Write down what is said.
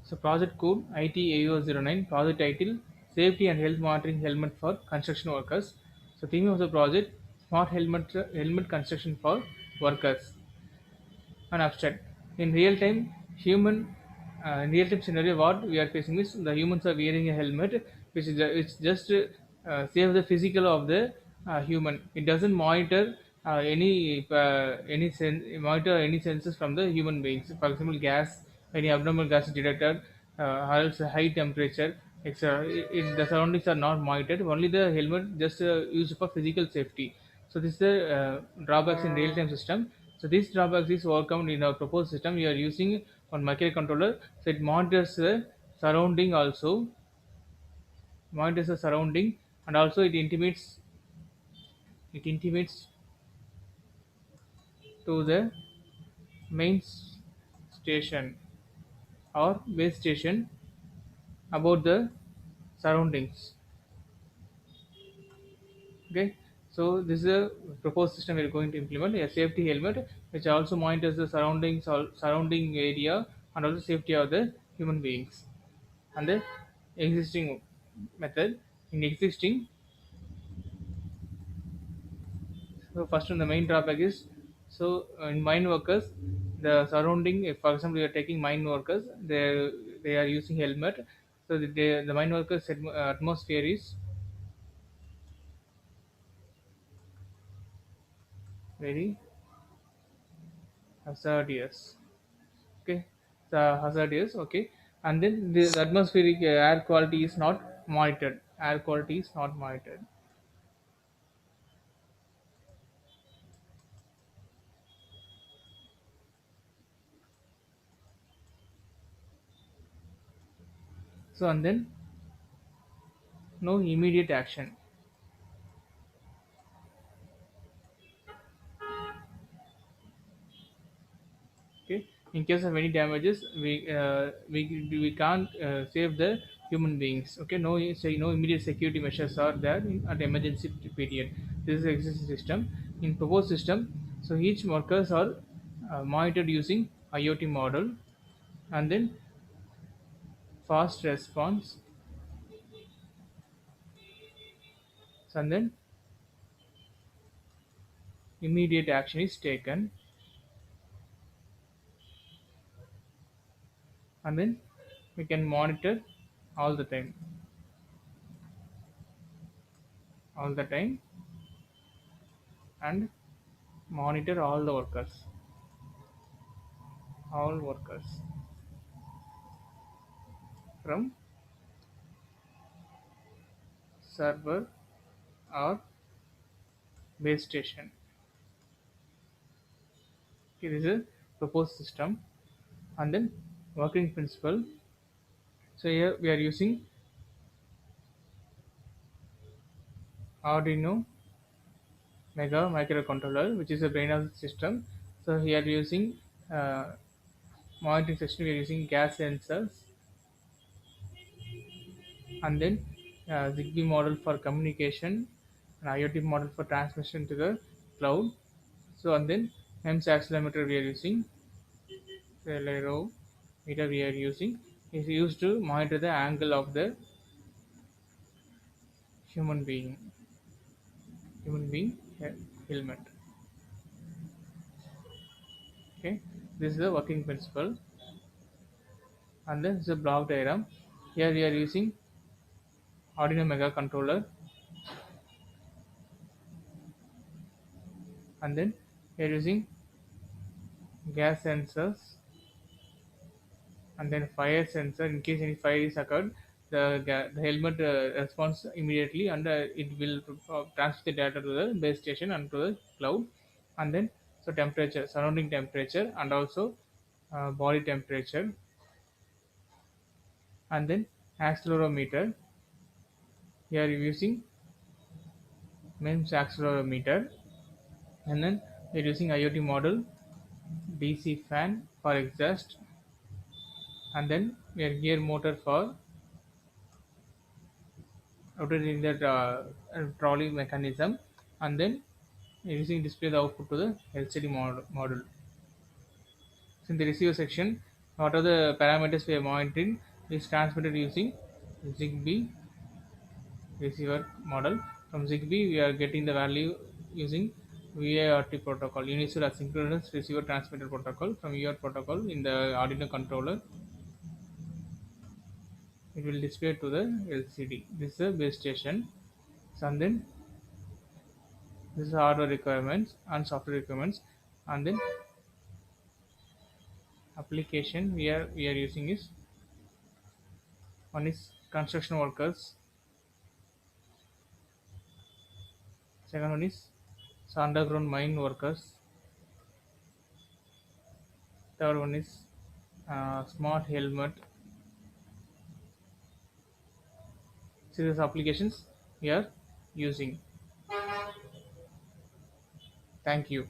So project code ITAUR09, project title Safety and Health Monitoring Helmet for Construction Workers. So theme of the project Smart Helmet Construction for Workers. And abstract. In real time, in real time scenario, what we are facing is the humans are wearing a helmet, which just saves the physical of the human. It doesn't monitor monitor any senses from the human beings. For example, gas, any abnormal gas is detected, or else high temperature, etc. The surroundings are not monitored. Only the helmet just used for physical safety. So this is the drawbacks in real-time system. So these drawbacks is overcome in our proposed system. We are using one microcontroller, so it surrounding also monitors the surrounding, and also it intimates to the main station or base station about the surroundings. Okay, so this is a proposed system we are going to implement, a safety helmet which also monitors the surrounding area and also safety of the human beings. And the existing method in existing, so first one, the main drawback is, so in mine workers, the surrounding, if for example you are taking mine workers, they are using helmet. So the mine workers atmosphere is very hazardous. Okay, the hazardous. Okay, and then the atmospheric air quality is not monitored. Air quality is not monitored. So and then no immediate action. Okay, in case of any damages, we can't save the human beings. Okay, no immediate security measures are there at emergency period. This is the existing system. In proposed system, so each workers are monitored using IoT model, and then fast response, and then immediate action is taken, and then we can monitor all the time, all the time, and monitor all workers from server or base station. Okay, this is a proposed system, and then working principle. So here we are using Arduino Mega microcontroller, which is a brain of the system. So here we are using monitoring system. We are using gas sensors, and then Zigbee model for communication, and IoT model for transmission to the cloud. So and then MEMS accelerometer we are using, accelerometer we are using is used to monitor the angle of the human being, helmet. Okay, this is the working principle, and then this is a block diagram. Here we are using Arduino Mega controller, and then we are using gas sensors, and then fire sensor. In case any fire is occurred, the helmet responds immediately, and it will transfer the data to the base station and to the cloud. And then so temperature, surrounding temperature, and also body temperature, and then accelerometer. Here we are using MEMS accelerometer, and then we are using IoT model, DC fan for exhaust, and then we are gear motor for rotating the trolley mechanism, and then using display the output to the LCD model. So in the receiver section, What are the parameters we are monitoring? Is transmitted using Zigbee receiver model. From Zigbee, we are getting the value using VART protocol, Universal Asynchronous Receiver Transmitter Protocol. From UART protocol in the Arduino controller, it will display to the LCD. This is a base station. And then this is hardware requirements and software requirements. And then application we are using is one is construction workers, second one is underground mine workers, third one is smart helmet. Serious applications we are using. Thank you.